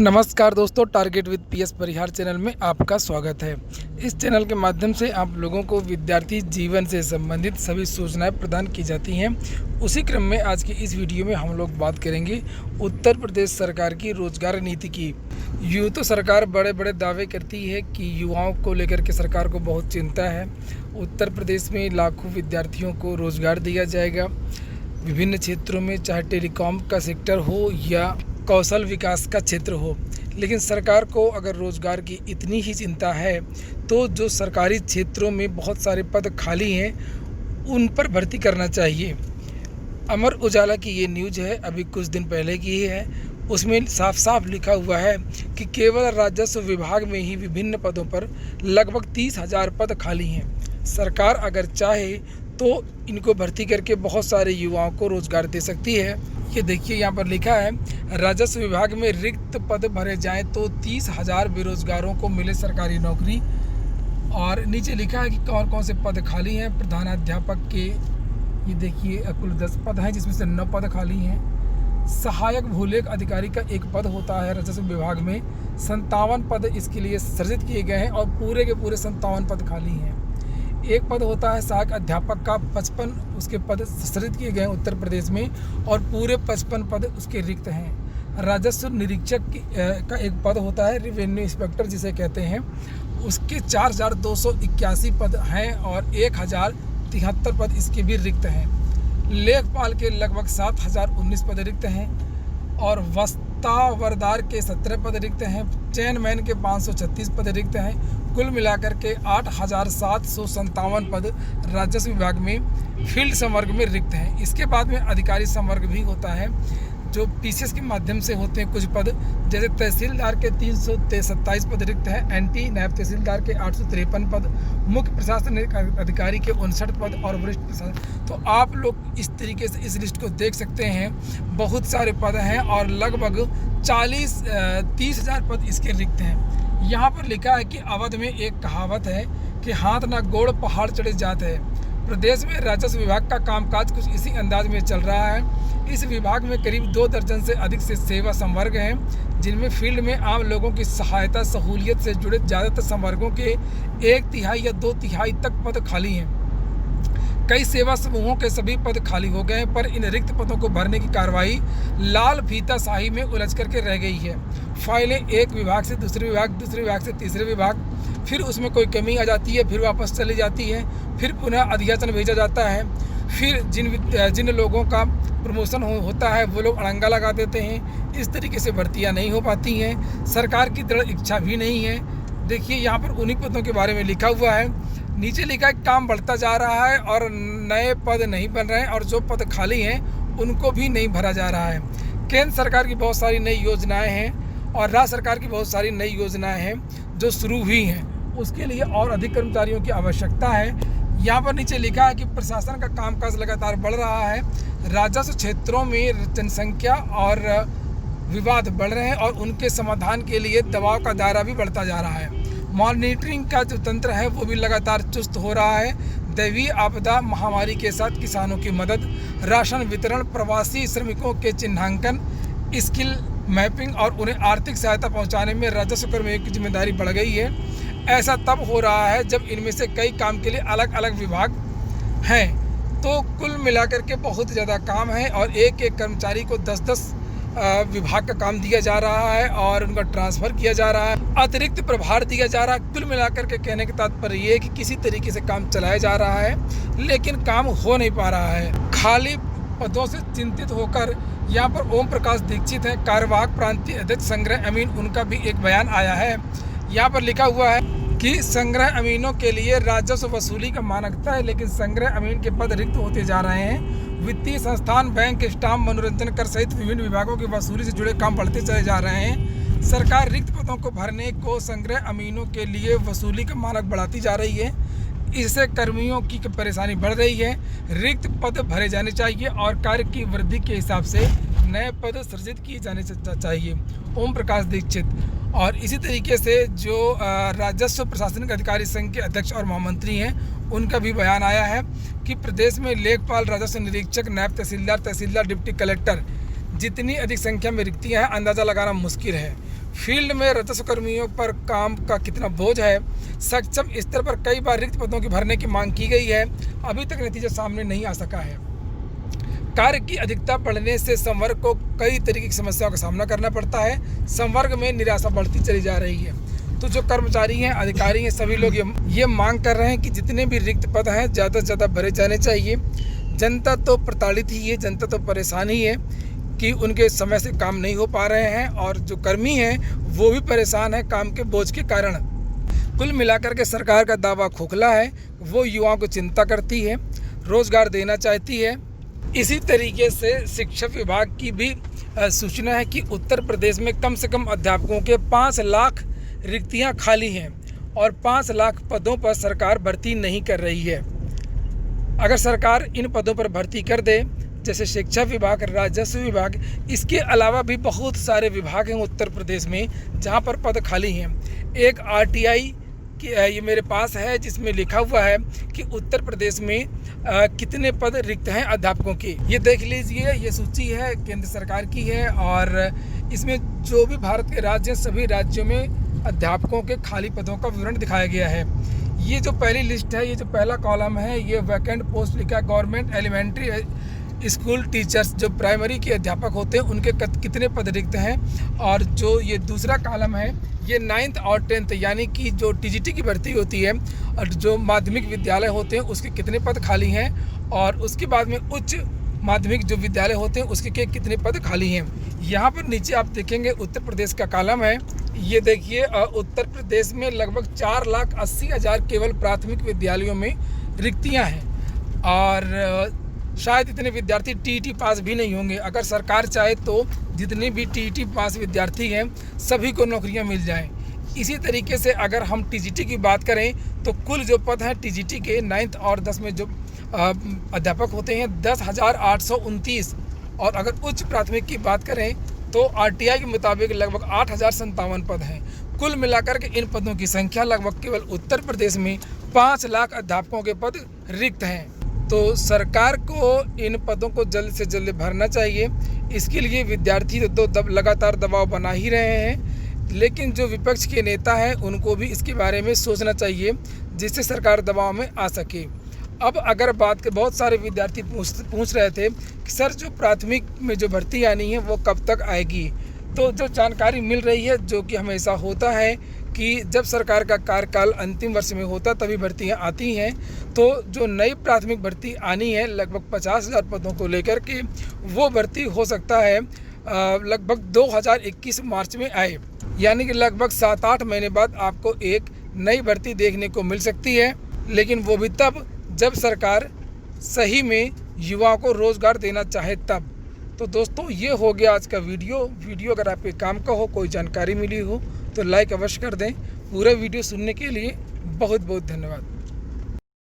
नमस्कार दोस्तों, target with PS Parihar channel में आपका स्वागत है। इस चैनल के माध्यम से आप लोगों को विद्यार्थी जीवन से संबंधित सभी सूचनाएं प्रदान की जाती हैं। उसी क्रम में आज की इस वीडियो में हम लोग बात करेंगे उत्तर प्रदेश सरकार की रोजगार नीति की। यूँ तो सरकार बड़े बड़े दावे करती है कि युवाओं को लेकर के सरकार को बहुत चिंता है। उत्तर प्रदेश में लाखों विद्यार्थियों को रोजगार दिया जाएगा विभिन्न क्षेत्रों में, चाहे टेलीकॉम का सेक्टर हो या कौशल विकास का क्षेत्र हो। लेकिन सरकार को अगर रोज़गार की इतनी ही चिंता है तो जो सरकारी क्षेत्रों में बहुत सारे पद खाली हैं उन पर भर्ती करना चाहिए। अमर उजाला की ये न्यूज़ है, अभी कुछ दिन पहले की ही है। उसमें साफ साफ लिखा हुआ है कि केवल राजस्व विभाग में ही विभिन्न पदों पर लगभग 30,000 पद खाली हैं। सरकार अगर चाहे तो इनको भर्ती करके बहुत सारे युवाओं को रोज़गार दे सकती है। ये देखिए, यहाँ पर लिखा है, राजस्व विभाग में रिक्त पद भरे जाएं तो 30,000 बेरोजगारों को मिले सरकारी नौकरी। और नीचे लिखा है कि कौन कौन से पद खाली हैं। प्रधानाध्यापक के ये देखिए कुल 10 पद हैं, जिसमें से 9 पद खाली हैं। सहायक भूलेख अधिकारी का एक पद होता है राजस्व विभाग में। 57 पद इसके लिए सृजित किए गए हैं और पूरे के पूरे 57 पद खाली हैं। एक पद होता है सहायक अध्यापक का, 55 उसके पद सृजित किए गए हैं उत्तर प्रदेश में और पूरे 55 पद उसके रिक्त हैं। राजस्व निरीक्षक का एक पद होता है, रेवेन्यू इंस्पेक्टर जिसे कहते हैं, उसके 4,281 पद हैं और 1,073 पद इसके भी रिक्त हैं। लेखपाल के लगभग 7,019 पद रिक्त हैं और वस्तावरदार के 17 पद रिक्त हैं। चेयरमैन के 536 पद रिक्त हैं। कुल मिलाकर के 8,757 पद राजस्व विभाग में फील्ड संवर्ग में रिक्त हैं। इसके बाद में अधिकारी संवर्ग भी होता है जो पीसीएस के माध्यम से होते हैं कुछ पद, जैसे तहसीलदार के 327 पद रिक्त हैं, एनटी नायब तहसीलदार के 853 पद, मुख्य प्रशासनिक अधिकारी के 59 पद और वरिष्ठ प्रशासन। तो आप लोग इस तरीके से इस लिस्ट को देख सकते हैं, बहुत सारे पद हैं और लगभग 30,000 पद इसके रिक्त हैं। यहाँ पर लिखा है कि अवध में एक कहावत है कि हाथ ना गोड़ पहाड़ चढ़े जाते हैं। प्रदेश में राजस्व विभाग का कामकाज कुछ इसी अंदाज में चल रहा है। इस विभाग में करीब 2 दर्जन से अधिक से सेवा संवर्ग हैं, जिनमें फील्ड में आम लोगों की सहायता सहूलियत से जुड़े ज़्यादातर संवर्गों के 1/3 या 2/3 तक पद खाली हैं। कई सेवा समूहों के सभी पद खाली हो गए हैं, पर इन रिक्त पदों को भरने की कार्रवाई लाल फीता शाही में उलझ करके रह गई है। फाइलें एक विभाग से दूसरे विभाग, दूसरे विभाग से तीसरे विभाग, फिर उसमें कोई कमी आ जाती है, फिर वापस चली जाती है, फिर पुनः अध्याचन भेजा जाता है। फिर जिन लोगों का प्रमोशन होता है वो लोग अड़ंगा लगा देते हैं। इस तरीके से भर्तियाँ नहीं हो पाती हैं। सरकार की दृढ़ इच्छा भी नहीं है। देखिए, यहाँ पर उन्हीं पदों के बारे में लिखा हुआ है। नीचे लिखा है काम बढ़ता जा रहा है और नए पद नहीं बन रहे हैं और जो पद खाली हैं उनको भी नहीं भरा जा रहा है। केंद्र सरकार की बहुत सारी नई योजनाएं हैं और राज्य सरकार की बहुत सारी नई योजनाएं हैं जो शुरू हुई हैं। उसके लिए और अधिक कर्मचारियों की आवश्यकता है। यहाँ पर नीचे लिखा है कि प्रशासन का कामकाज लगातार बढ़ रहा है। राजस्व क्षेत्रों में जनसंख्या और विवाद बढ़ रहे हैं और उनके समाधान के लिए दबाव का दायरा भी बढ़ता जा रहा है। मॉनिटरिंग का जो तंत्र है वो भी लगातार चुस्त हो रहा है। दैवीय आपदा, महामारी के साथ किसानों की मदद, राशन वितरण, प्रवासी श्रमिकों के चिन्हांकन, स्किल मैपिंग और उन्हें आर्थिक सहायता पहुंचाने में राजस्व कर्मियों की जिम्मेदारी बढ़ गई है। ऐसा तब हो रहा है जब इनमें से कई काम के लिए अलग अलग विभाग हैं। तो कुल मिलाकर के बहुत ज़्यादा काम है और एक एक कर्मचारी को 10-10 विभाग का काम दिया जा रहा है और उनका ट्रांसफ़र किया जा रहा है, अतिरिक्त प्रभार दिया जा रहा है। कुल मिलाकर के कहने का तात्पर्य ये है कि किसी तरीके से काम चलाया जा रहा है लेकिन काम हो नहीं पा रहा है। खाली पदों से चिंतित होकर यहाँ पर ओम प्रकाश दीक्षित हैं, कार्यवाहक प्रांतीय अध्यक्ष संग्रह अमीन, उनका भी एक बयान आया है। यहाँ पर लिखा हुआ है कि संग्रह अमीनों के लिए राजस्व वसूली का मानक तय है, लेकिन संग्रह अमीन के पद रिक्त होते जा रहे हैं। वित्तीय संस्थान, बैंक, स्टाम्प, मनोरंजन कर सहित विभिन्न विभागों की वसूली से जुड़े काम बढ़ते चले जा रहे हैं। सरकार रिक्त पदों को भरने को संग्रह अमीनों के लिए वसूली का मानक बढ़ाती जा रही है। इससे कर्मियों की परेशानी बढ़ रही है। रिक्त पद भरे जाने चाहिए और कार्य की वृद्धि के हिसाब से नए पद सृजित किए जाने चाहिए। ओम प्रकाश दीक्षित। और इसी तरीके से जो राजस्व प्रशासनिक अधिकारी संघ के अध्यक्ष और महामंत्री हैं, उनका भी बयान आया है कि प्रदेश में लेखपाल, राजस्व निरीक्षक, नायब तहसीलदार, डिप्टी कलेक्टर जितनी अधिक संख्या में रिक्तियां हैं अंदाज़ा लगाना मुश्किल है। फील्ड में राजस्व कर्मियों पर काम का कितना बोझ है, सक्षम स्तर पर कई बार रिक्त पदों की भरने की मांग की गई है, अभी तक नतीजा सामने नहीं आ सका है। कार्य की अधिकता बढ़ने से संवर्ग को कई तरीके की समस्याओं का सामना करना पड़ता है। संवर्ग में निराशा बढ़ती चली जा रही है। तो जो कर्मचारी हैं, अधिकारी हैं, सभी लोग ये मांग कर रहे हैं कि जितने भी रिक्त पद हैं ज़्यादा से ज़्यादा भरे जाने चाहिए। जनता तो प्रताड़ित ही है, जनता तो परेशान ही है कि उनके समय से काम नहीं हो पा रहे हैं, और जो कर्मी हैं वो भी परेशान है काम के बोझ के कारण। कुल मिलाकर के सरकार का दावा खोखला है। वो युवाओं को चिंता करती है, रोजगार देना चाहती है। इसी तरीके से शिक्षा विभाग की भी सूचना है कि उत्तर प्रदेश में कम से कम अध्यापकों के 5 लाख रिक्तियां खाली हैं और 5 लाख पदों पर सरकार भर्ती नहीं कर रही है। अगर सरकार इन पदों पर भर्ती कर दे, जैसे शिक्षा विभाग, राजस्व विभाग, इसके अलावा भी बहुत सारे विभाग हैं उत्तर प्रदेश में जहां पर पद खाली हैं। एक आरटीआई ये मेरे पास है जिसमें लिखा हुआ है कि उत्तर प्रदेश में कितने पद रिक्त हैं अध्यापकों के। ये देख लीजिए, ये सूची है केंद्र सरकार की है, और इसमें जो भी भारत के राज्य हैं सभी राज्यों में अध्यापकों के खाली पदों का विवरण दिखाया गया है। ये जो पहली लिस्ट है, ये जो पहला कॉलम है, ये वैकेंट पोस्ट लिखा है गवर्नमेंट एलिमेंट्री स्कूल टीचर्स, जो प्राइमरी के अध्यापक होते हैं उनके कितने पद रिक्त हैं। और जो ये दूसरा कॉलम है, ये 9th और 10th यानी कि जो टीजीटी की भर्ती होती है और जो माध्यमिक विद्यालय होते हैं उसके कितने पद खाली हैं, और उसके बाद में उच्च माध्यमिक जो विद्यालय होते हैं उसके कितने पद खाली हैं। यहाँ पर नीचे आप देखेंगे उत्तर प्रदेश का कॉलम है। ये देखिए, उत्तर प्रदेश में लगभग 4,80,000 केवल प्राथमिक विद्यालयों में रिक्तियाँ हैं, और शायद इतने विद्यार्थी टीईटी पास भी नहीं होंगे। अगर सरकार चाहे तो जितने भी टीईटी पास विद्यार्थी हैं सभी को नौकरियां मिल जाएं। इसी तरीके से अगर हम टीजीटी की बात करें तो कुल जो पद हैं टीजीटी के 9th और 10 में जो अध्यापक होते हैं 10,829, और अगर उच्च प्राथमिक की बात करें तो आरटीआई के मुताबिक लगभग 8,057 पद हैं। कुल मिलाकर के इन पदों की संख्या लगभग केवल उत्तर प्रदेश में 5 लाख अध्यापकों के पद रिक्त हैं। तो सरकार को इन पदों को जल्द से जल्द भरना चाहिए। इसके लिए विद्यार्थी तो लगातार दबाव बना ही रहे हैं, लेकिन जो विपक्ष के नेता हैं उनको भी इसके बारे में सोचना चाहिए जिससे सरकार दबाव में आ सके। अब अगर बात के बहुत सारे विद्यार्थी पूछ रहे थे कि सर जो प्राथमिक में जो भर्ती आनी है वो कब तक आएगी, तो जो जानकारी मिल रही है, जो कि हमेशा होता है कि जब सरकार का कार्यकाल अंतिम वर्ष में होता तभी भर्तियां आती हैं, तो जो नई प्राथमिक भर्ती आनी है लगभग 50,000 पदों को लेकर के, वो भर्ती हो सकता है लगभग 2021 मार्च में आए। यानी कि लगभग 7-8 महीने बाद आपको एक नई भर्ती देखने को मिल सकती है, लेकिन वो भी तब जब सरकार सही में युवाओं को रोज़गार देना चाहे तब। तो दोस्तों, ये हो गया आज का वीडियो अगर आपके काम का हो, कोई जानकारी मिली हो तो लाइक अवश्य कर दें। पूरा वीडियो सुनने के लिए बहुत बहुत धन्यवाद।